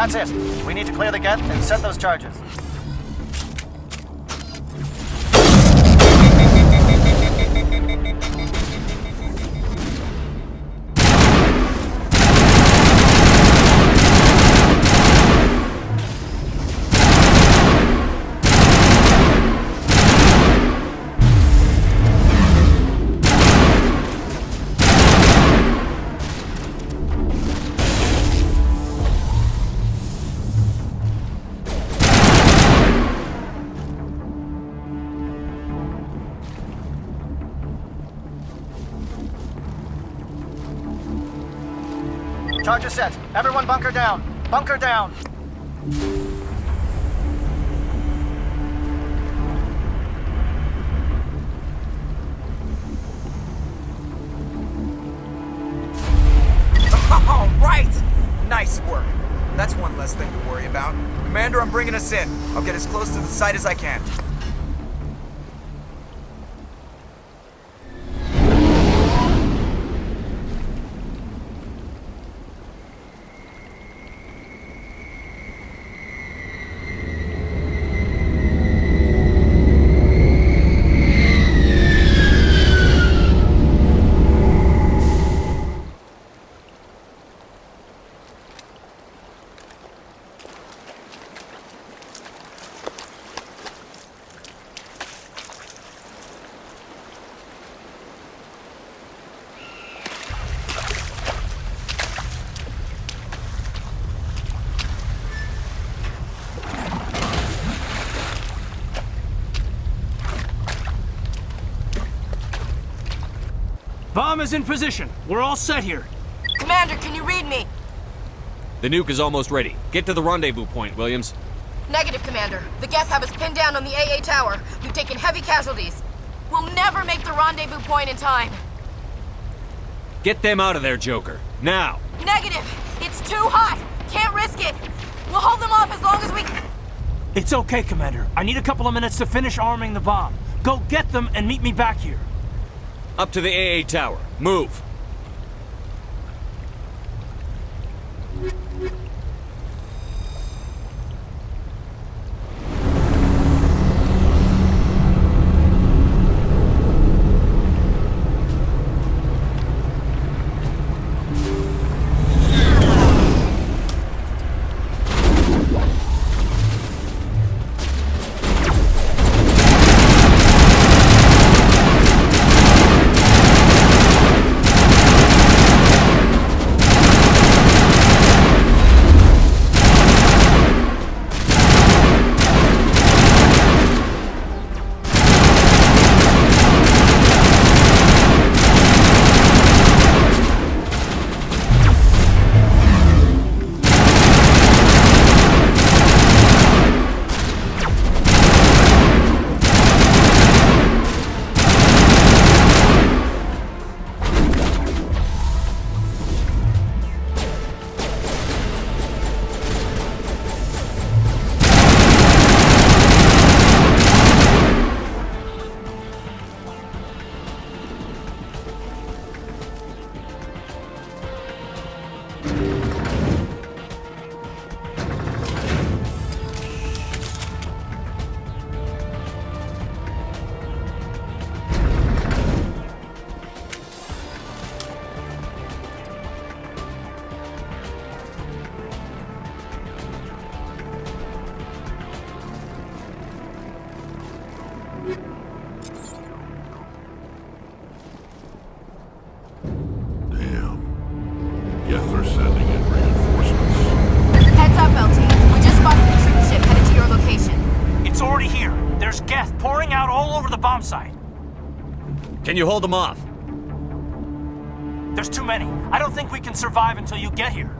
That's it. We need to clear the geth and set those charges. Charge is set. Everyone bunker down. Bunker down. All right! Nice work. That's one less thing to worry about. Commander, I'm bringing us in. I'll get as close to the site as I can. Bomb is in position. We're all set here. Commander, can you read me? The nuke is almost ready. Get to the rendezvous point, Williams. Negative, Commander. The geth have us pinned down on the AA tower. We've taken heavy casualties. We'll never make the rendezvous point in time. Get them out of there, Joker. Now! Negative! It's too hot! Can't risk it! We'll hold them off as long as we... It's okay, Commander. I need a couple of minutes to finish arming the bomb. Go get them and meet me back here. Up to the AA tower. Move! Site. Can you hold them off? There's too many. I don't think we can survive until you get here.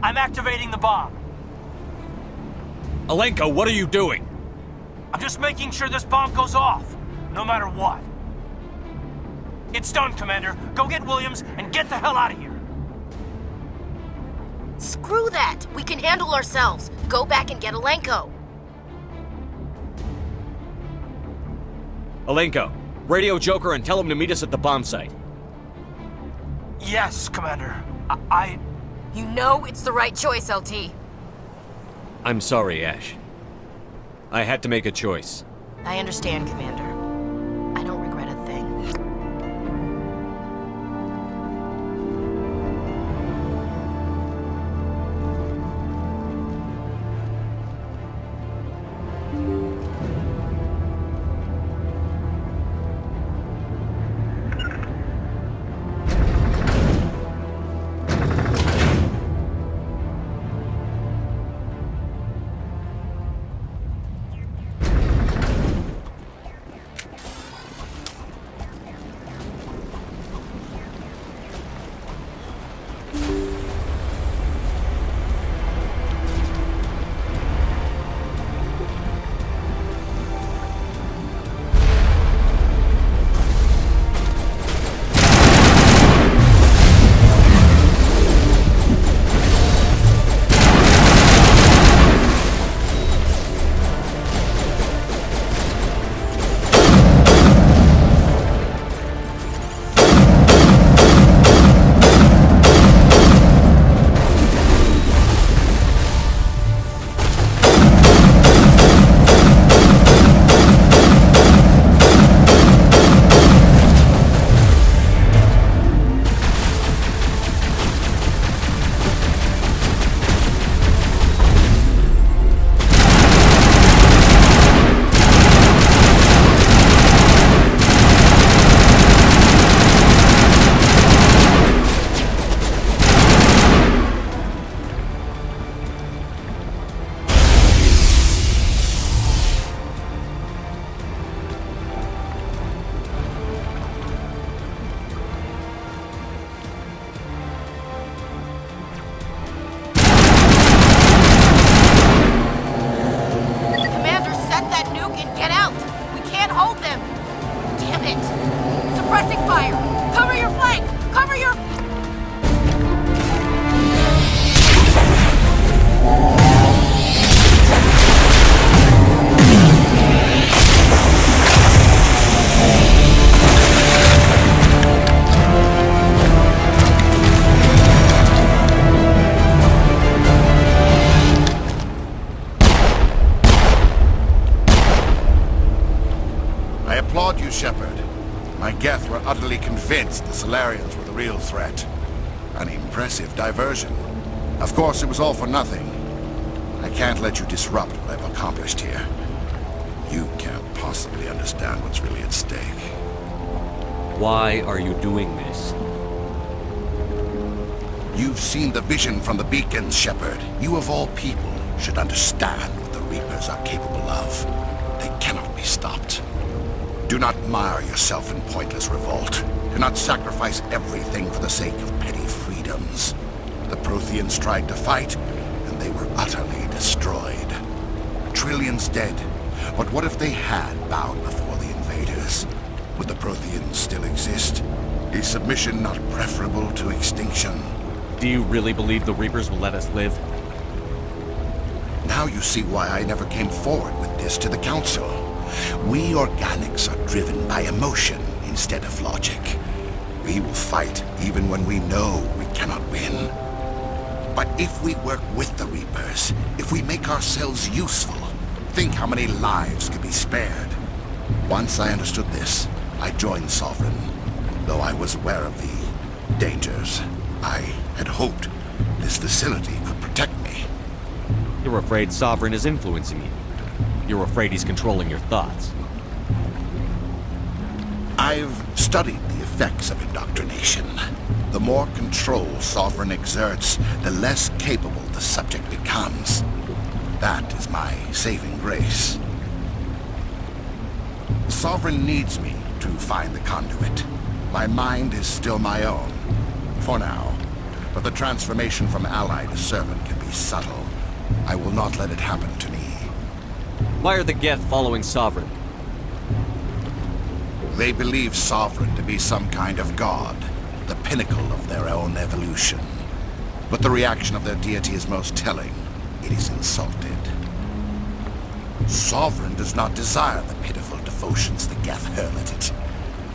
I'm activating the bomb. Alenko, what are you doing? I'm just making sure this bomb goes off, no matter what. It's done, Commander. Go get Williams and get the hell out of here. Screw that. We can handle ourselves. Go back and get Alenko. Alenko, radio Joker and tell him to meet us at the bomb site. Yes, Commander. You know it's the right choice, LT. I'm sorry, Ash. I had to make a choice. I understand, Commander. I don't regret a thing. Applaud you, Shepard. My geth were utterly convinced the Salarians were the real threat. An impressive diversion. Of course, it was all for nothing. I can't let you disrupt what I've accomplished here. You can't possibly understand what's really at stake. Why are you doing this? You've seen the vision from the beacons, Shepard. You of all people should understand what the Reapers are capable of. They cannot be stopped. Do not mire yourself in pointless revolt. Do not sacrifice everything for the sake of petty freedoms. The Protheans tried to fight, and they were utterly destroyed. Trillions dead. But what if they had bowed before the invaders? Would the Protheans still exist? Is submission not preferable to extinction? Do you really believe the Reapers will let us live? Now you see why I never came forward with this to the Council. We organics are driven by emotion instead of logic. We will fight even when we know we cannot win. But if we work with the Reapers, if we make ourselves useful, think how many lives could be spared. Once I understood this, I joined Sovereign, though I was aware of the dangers. I had hoped this facility could protect me. You're afraid Sovereign is influencing you. You're afraid he's controlling your thoughts. I've studied the effects of indoctrination. The more control Sovereign exerts, the less capable the subject becomes. That is my saving grace. Sovereign needs me to find the conduit. My mind is still my own, for now. But the transformation from ally to servant can be subtle. I will not let it happen to me. Why are the Geth following Sovereign? They believe Sovereign to be some kind of god, the pinnacle of their own evolution. But the reaction of their deity is most telling. It is insulted. Sovereign does not desire the pitiful devotions the Geth hurl at it.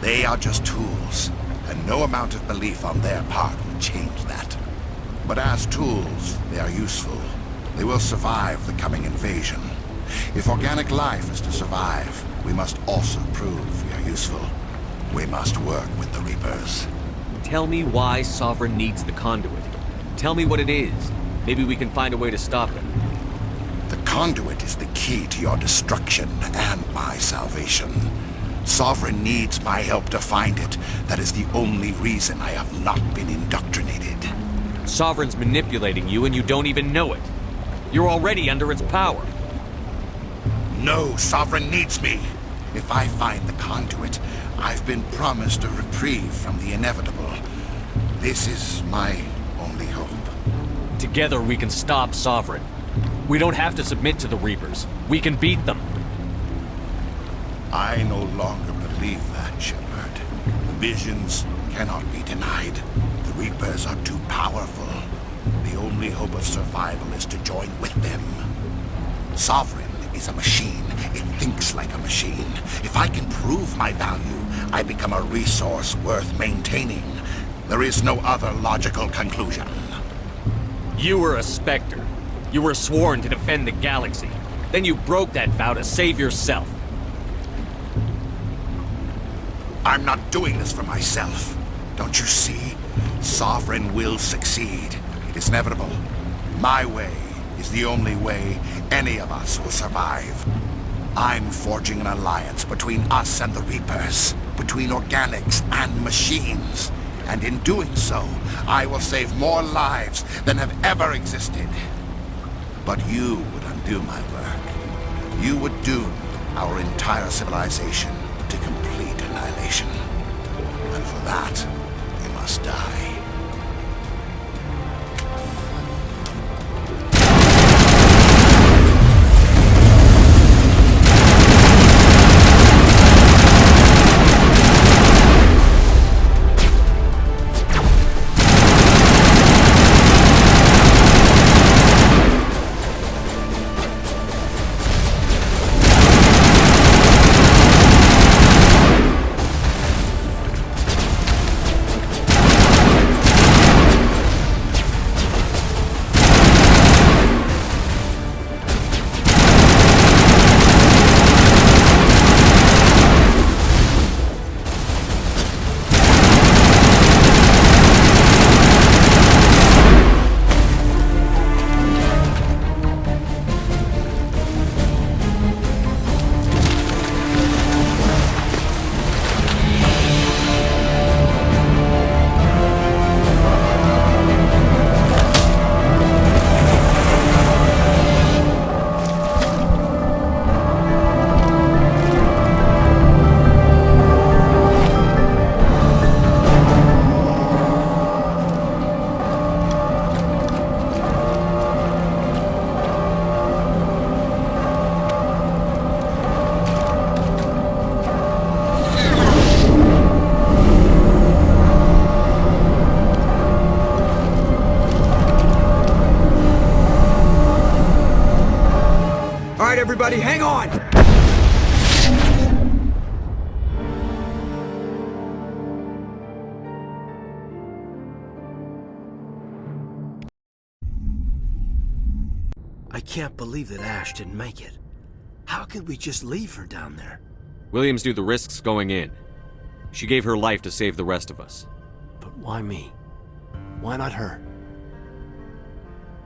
They are just tools, and no amount of belief on their part will change that. But as tools, they are useful. They will survive the coming invasion. If organic life is to survive, we must also prove we are useful. We must work with the Reapers. Tell me why Sovereign needs the conduit. Tell me what it is. Maybe we can find a way to stop it. The conduit is the key to your destruction and my salvation. Sovereign needs my help to find it. That is the only reason I have not been indoctrinated. Sovereign's manipulating you and you don't even know it. You're already under its power. No, Sovereign needs me. If I find the conduit, I've been promised a reprieve from the inevitable. This is my only hope. Together we can stop Sovereign. We don't have to submit to the Reapers. We can beat them. I no longer believe that, Shepard. Visions cannot be denied. The Reapers are too powerful. The only hope of survival is to join with them. Sovereign is a machine. It thinks like a machine. If I can prove my value, I become a resource worth maintaining. There is no other logical conclusion. You were a Spectre. You were sworn to defend the galaxy. Then you broke that vow to save yourself. I'm not doing this for myself. Don't you see? Sovereign will succeed. It is inevitable. My way is the only way any of us will survive. I'm forging an alliance between us and the Reapers, between organics and machines. And in doing so, I will save more lives than have ever existed. But you would undo my work. You would doom our entire civilization to complete annihilation. And for that, you must die. Everybody, hang on! I can't believe that Ash didn't make it. How could we just leave her down there? Williams knew the risks going in. She gave her life to save the rest of us. But why me? Why not her?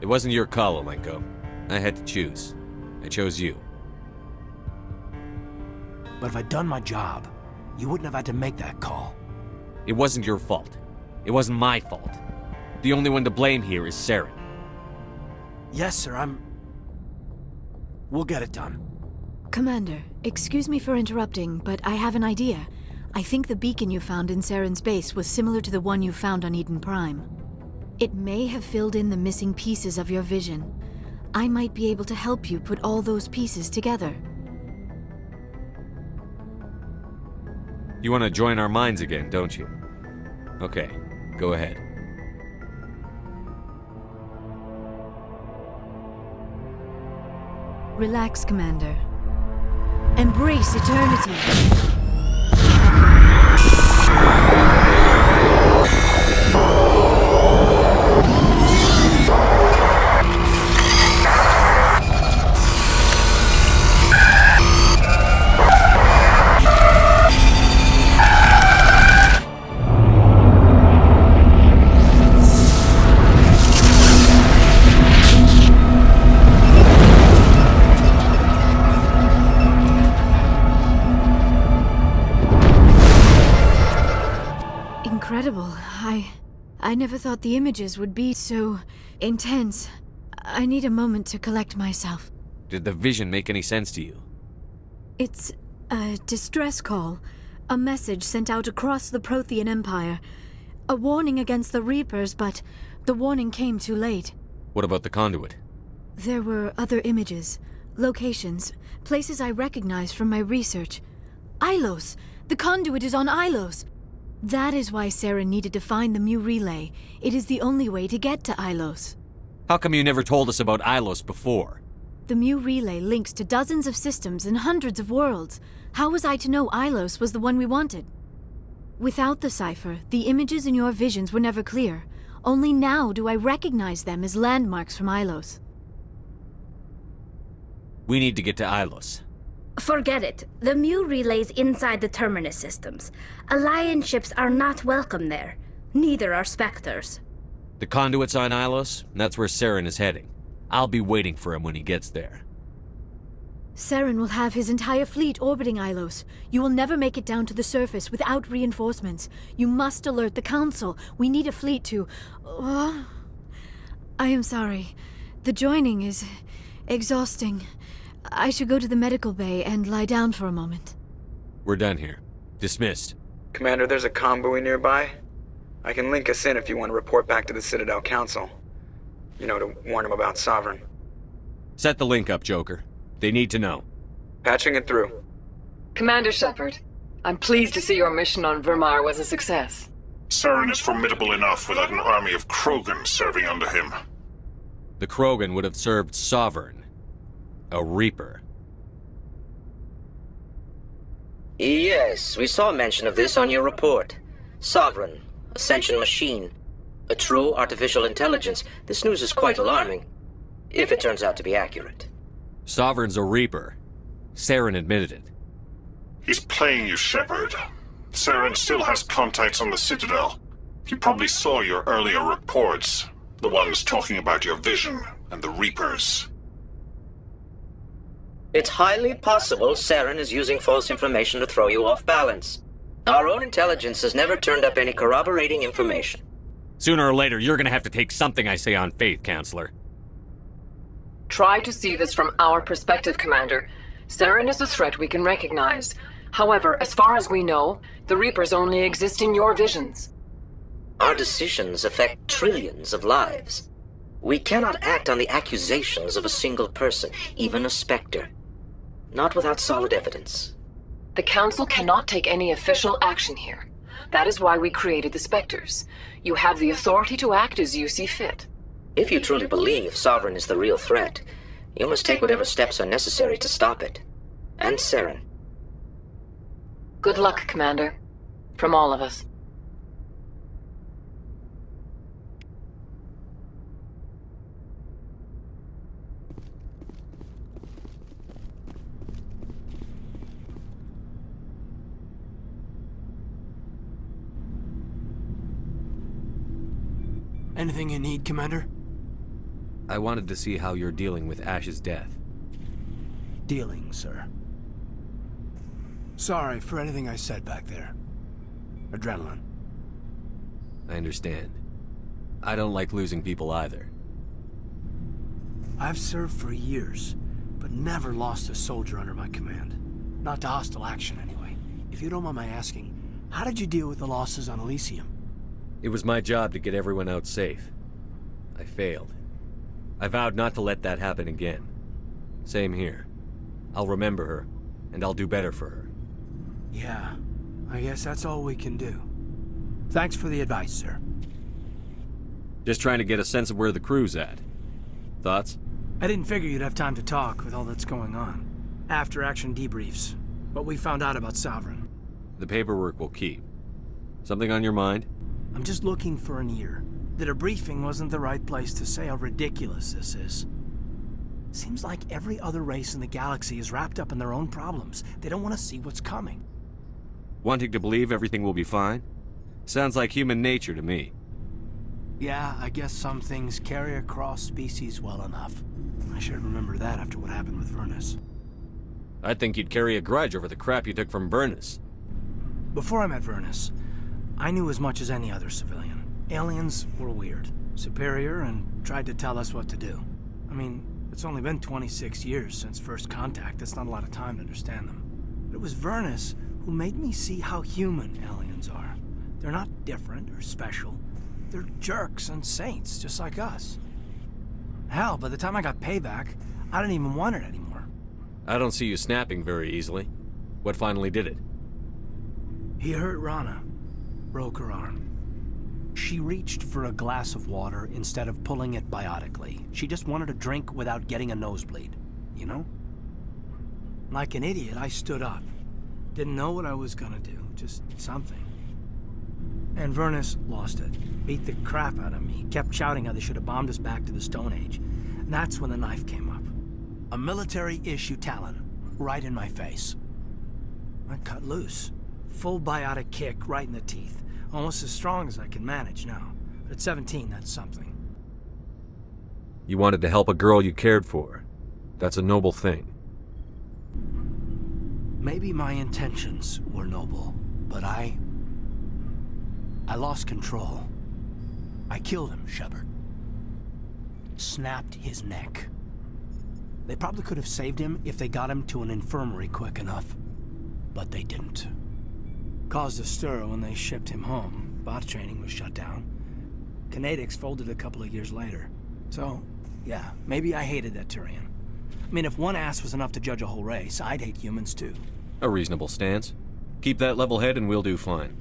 It wasn't your call, Olenko. I had to choose. I chose you. But if I'd done my job, you wouldn't have had to make that call. It wasn't your fault. It wasn't my fault. The only one to blame here is Saren. Yes, sir, We'll get it done. Commander, excuse me for interrupting, but I have an idea. I think the beacon you found in Saren's base was similar to the one you found on Eden Prime. It may have filled in the missing pieces of your vision. I might be able to help you put all those pieces together. You want to join our minds again, don't you? Okay, go ahead. Relax, Commander. Embrace eternity. I never thought the images would be so intense. I need a moment to collect myself. Did the vision make any sense to you? It's a distress call. A message sent out across the Prothean Empire. A warning against the Reapers, but the warning came too late. What about the conduit? There were other images, locations, places I recognized from my research. Ilos! The conduit is on Ilos! That is why Saren needed to find the Mu relay. It is the only way to get to Ilos. How come you never told us about Ilos before? The Mu relay links to dozens of systems and hundreds of worlds. How was I to know Ilos was the one we wanted? Without the cipher, the images in your visions were never clear. Only now do I recognize them as landmarks from Ilos. We need to get to Ilos. Forget it. The Mu relay's inside the Terminus systems. Alliance ships are not welcome there. Neither are Spectres. The conduit's on Ilos, and that's where Saren is heading. I'll be waiting for him when he gets there. Saren will have his entire fleet orbiting Ilos. You will never make it down to the surface without reinforcements. You must alert the Council. We need a fleet to... I am sorry. The joining is exhausting. I should go to the medical bay and lie down for a moment. We're done here. Dismissed. Commander, there's a comm buoy nearby. I can link us in if you want to report back to the Citadel Council. You know, to warn them about Sovereign. Set the link up, Joker. They need to know. Patching it through. Commander Shepard, I'm pleased to see your mission on Vermar was a success. Saren is formidable enough without an army of krogan serving under him. The krogan would have served Sovereign. A Reaper. Yes, we saw mention of this on your report. Sovereign, Ascension machine, a true artificial intelligence. This news is quite alarming, if it turns out to be accurate. Sovereign's a Reaper. Saren admitted it. He's playing you, Shepard. Saren still has contacts on the Citadel. He probably saw your earlier reports, the ones talking about your vision and the Reapers. It's highly possible Saren is using false information to throw you off balance. Our own intelligence has never turned up any corroborating information. Sooner or later, you're gonna have to take something I say on faith, Counselor. Try to see this from our perspective, Commander. Saren is a threat we can recognize. However, as far as we know, the Reapers only exist in your visions. Our decisions affect trillions of lives. We cannot act on the accusations of a single person, even a Spectre. Not without solid evidence. The Council cannot take any official action here. That is why we created the Spectres. You have the authority to act as you see fit. If you truly believe Sovereign is the real threat, you must take whatever steps are necessary to stop it. And Saren. Good luck, Commander. From all of us. Anything you need, Commander? I wanted to see how you're dealing with Ash's death. Dealing, sir. Sorry for anything I said back there. Adrenaline. I understand. I don't like losing people either. I've served for years, but never lost a soldier under my command. Not to hostile action, anyway. If you don't mind my asking, how did you deal with the losses on Elysium? It was my job to get everyone out safe. I failed. I vowed not to let that happen again. Same here. I'll remember her, and I'll do better for her. Yeah, I guess that's all we can do. Thanks for the advice, sir. Just trying to get a sense of where the crew's at. Thoughts? I didn't figure you'd have time to talk with all that's going on. After-action debriefs. What we found out about Sovereign. The paperwork will keep. Something on your mind? I'm just looking for an ear. The debriefing wasn't the right place to say how ridiculous this is. Seems like every other race in the galaxy is wrapped up in their own problems. They don't want to see what's coming. Wanting to believe everything will be fine? Sounds like human nature to me. Yeah, I guess some things carry across species well enough. I should remember that after what happened with Vernus. I think you'd carry a grudge over the crap you took from Vernus. Before I met Vernus, I knew as much as any other civilian. Aliens were weird, superior, and tried to tell us what to do. I mean, it's only been 26 years since first contact. That's not a lot of time to understand them. But it was Vernus who made me see how human aliens are. They're not different or special. They're jerks and saints, just like us. Hell, by the time I got payback, I didn't even want it anymore. I don't see you snapping very easily. What finally did it? He hurt Rana. Broke her arm. She reached for a glass of water instead of pulling it biotically. She just wanted a drink without getting a nosebleed, you know? Like an idiot, I stood up. Didn't know what I was gonna do, just something. And Vernus lost it. Beat the crap out of me. Kept shouting how they should have bombed us back to the Stone Age. And that's when the knife came up. A military-issue talon, right in my face. I cut loose. Full biotic kick right in the teeth. Almost as strong as I can manage now. But at 17, that's something. You wanted to help a girl you cared for. That's a noble thing. Maybe my intentions were noble, but I lost control. I killed him, Shepard. Snapped his neck. They probably could have saved him if they got him to an infirmary quick enough. But they didn't. Caused a stir when they shipped him home. Bot training was shut down. Kinetics folded a couple of years later. So, yeah, maybe I hated that Turian. I mean, if one ass was enough to judge a whole race, I'd hate humans too. A reasonable stance. Keep that level head and we'll do fine.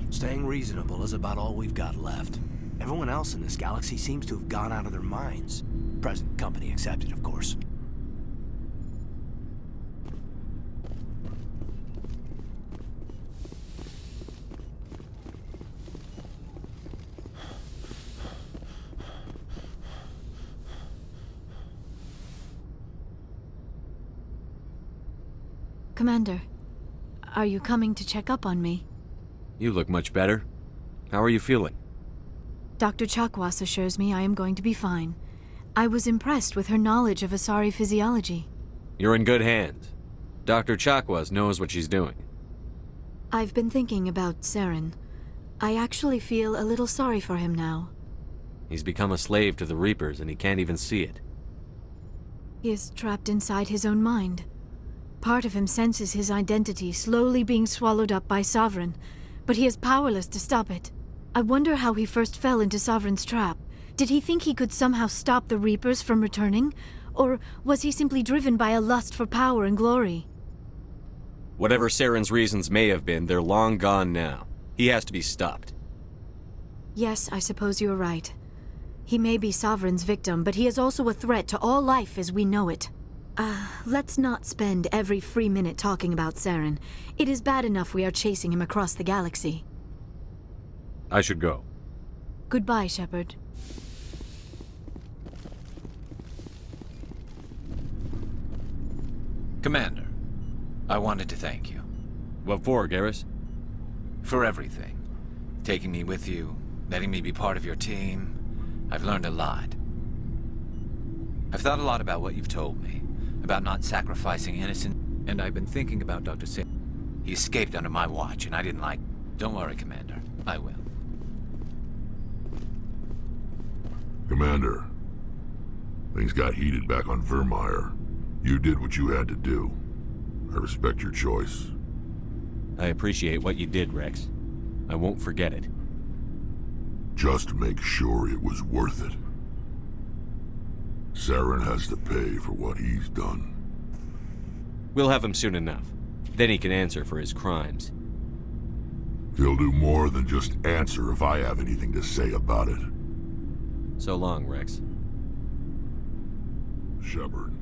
Staying reasonable is about all we've got left. Everyone else in this galaxy seems to have gone out of their minds. Present company accepted, of course. Commander, are you coming to check up on me? You look much better. How are you feeling? Dr. Chakwas assures me I am going to be fine. I was impressed with her knowledge of asari physiology. You're in good hands. Dr. Chakwas knows what she's doing. I've been thinking about Saren. I actually feel a little sorry for him now. He's become a slave to the Reapers and he can't even see it. He is trapped inside his own mind. Part of him senses his identity slowly being swallowed up by Sovereign, but he is powerless to stop it. I wonder how he first fell into Sovereign's trap. Did he think he could somehow stop the Reapers from returning? Or was he simply driven by a lust for power and glory? Whatever Saren's reasons may have been, they're long gone now. He has to be stopped. Yes, I suppose you're right. He may be Sovereign's victim, but he is also a threat to all life as we know it. Let's not spend every free minute talking about Saren. It is bad enough we are chasing him across the galaxy. I should go. Goodbye, Shepard. Commander, I wanted to thank you. What for, Garrus? For everything. Taking me with you, letting me be part of your team. I've learned a lot. I've thought a lot about what you've told me, about not sacrificing innocent, and I've been thinking about Dr. Sim. He escaped under my watch, and I didn't like... Don't worry, Commander. I will. Commander, things got heated back on Vermeer. You did what you had to do. I respect your choice. I appreciate what you did, Rex. I won't forget it. Just make sure it was worth it. Saren has to pay for what he's done. We'll have him soon enough. Then he can answer for his crimes. He'll do more than just answer if I have anything to say about it. So long, Rex. Shepard.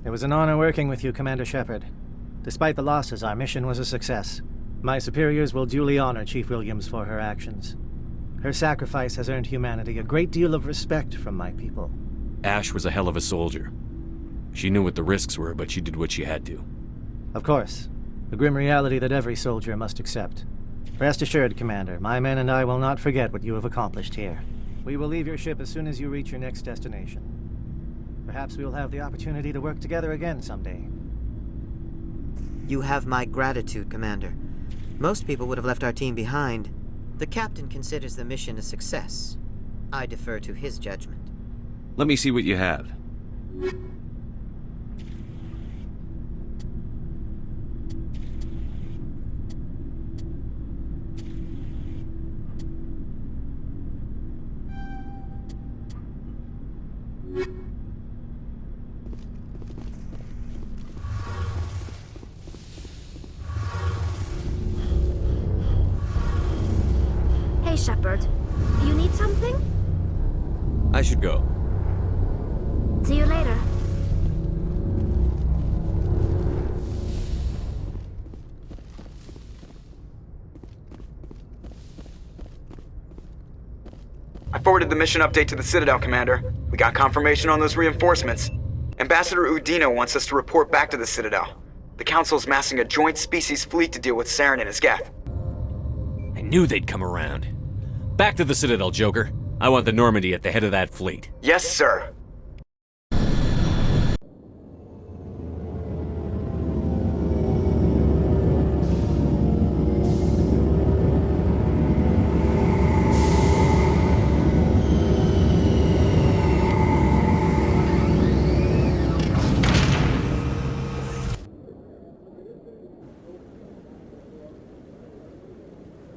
It was an honor working with you, Commander Shepard. Despite the losses, our mission was a success. My superiors will duly honor Chief Williams for her actions. Her sacrifice has earned humanity a great deal of respect from my people. Ash was a hell of a soldier. She knew what the risks were, but she did what she had to. Of course. The grim reality that every soldier must accept. Rest assured, Commander, my men and I will not forget what you have accomplished here. We will leave your ship as soon as you reach your next destination. Perhaps we will have the opportunity to work together again someday. You have my gratitude, Commander. Most people would have left our team behind, The captain considers the mission a success. I defer to his judgment. Let me see what you have. Hey, Shepard. You need something? I should go. See you later. I forwarded the mission update to the Citadel, Commander. We got confirmation on those reinforcements. Ambassador Udina wants us to report back to the Citadel. The Council's massing a joint species fleet to deal with Saren and his geth. I knew they'd come around. Back to the Citadel, Joker. I want the Normandy at the head of that fleet. Yes, sir.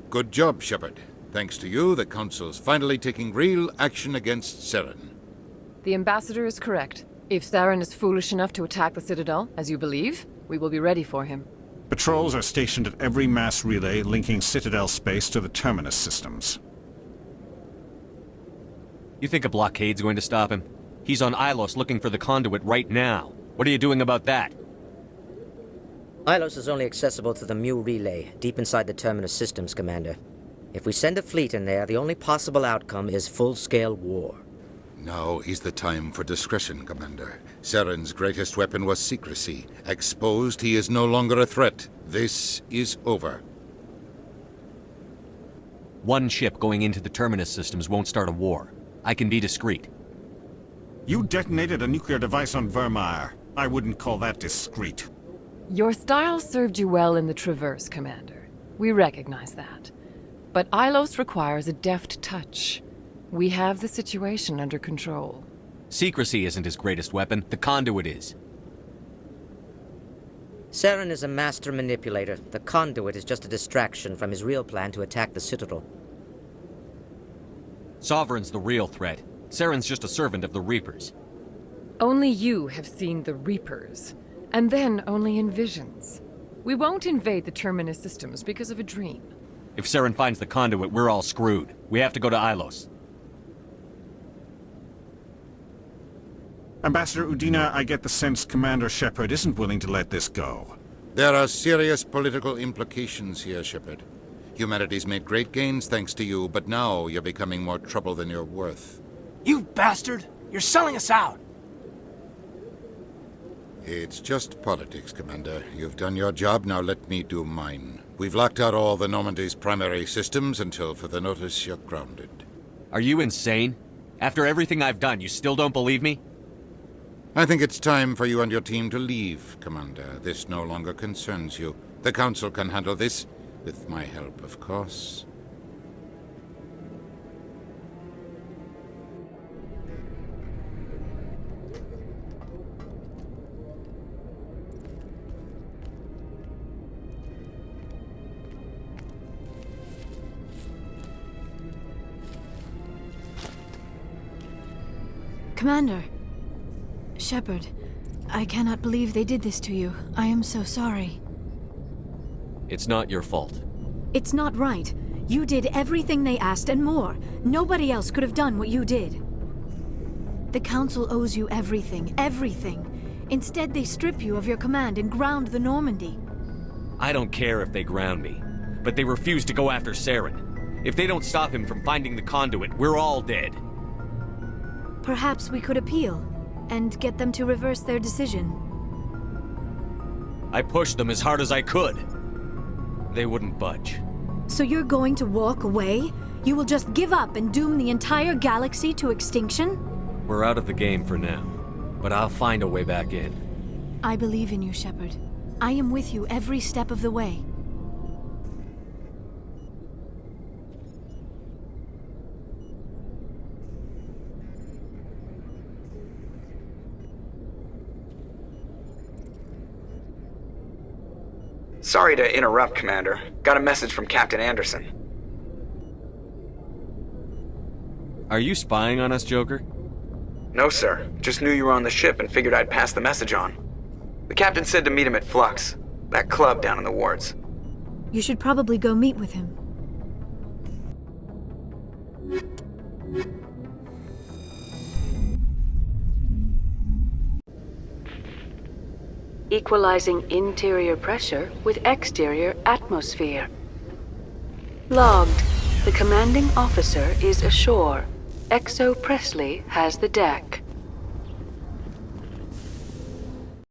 Good job, Shepard. Thanks to you, the Council's finally taking real action against Saren. The Ambassador is correct. If Saren is foolish enough to attack the Citadel, as you believe, we will be ready for him. Patrols are stationed at every mass relay linking Citadel space to the terminus systems. You think a blockade's going to stop him? He's on Ilos looking for the conduit right now. What are you doing about that? Ilos is only accessible to the Mu relay, deep inside the terminus systems, Commander. If we send a fleet in there, the only possible outcome is full-scale war. Now is the time for discretion, Commander. Saren's greatest weapon was secrecy. Exposed, he is no longer a threat. This is over. One ship going into the terminus systems won't start a war. I can be discreet. You detonated a nuclear device on Vermeer. I wouldn't call that discreet. Your style served you well in the Traverse, Commander. We recognize that. But Ilos requires a deft touch. We have the situation under control. Secrecy isn't his greatest weapon. The conduit is. Saren is a master manipulator. The conduit is just a distraction from his real plan to attack the Citadel. Sovereign's the real threat. Saren's just a servant of the Reapers. Only you have seen the Reapers. And then only in visions. We won't invade the terminus systems because of a dream. If Saren finds the conduit, we're all screwed. We have to go to Ilos. Ambassador Udina, I get the sense Commander Shepard isn't willing to let this go. There are serious political implications here, Shepard. Humanity's made great gains thanks to you, but now you're becoming more trouble than you're worth. You bastard! You're selling us out! It's just politics, Commander. You've done your job, now let me do mine. We've locked out all the Normandy's primary systems until further notice you're grounded. Are you insane? After everything I've done, you still don't believe me? I think it's time for you and your team to leave, Commander. This no longer concerns you. The Council can handle this, with my help, of course. Commander. Shepard, I cannot believe they did this to you. I am so sorry. It's not your fault. It's not right. You did everything they asked and more. Nobody else could have done what you did. The Council owes you everything, everything. Instead, they strip you of your command and ground the Normandy. I don't care if they ground me, but they refuse to go after Saren. If they don't stop him from finding the conduit, we're all dead. Perhaps we could appeal, and get them to reverse their decision. I pushed them as hard as I could. They wouldn't budge. So you're going to walk away? You will just give up and doom the entire galaxy to extinction? We're out of the game for now, but I'll find a way back in. I believe in you, Shepard. I am with you every step of the way. Sorry to interrupt, Commander. Got a message from Captain Anderson. Are you spying on us, Joker? No, sir. Just knew you were on the ship and figured I'd pass the message on. The captain said to meet him at Flux, that club down in the wards. You should probably go meet with him. Equalizing interior pressure with exterior atmosphere. Logged. The commanding officer is ashore. Exo Presley has the deck.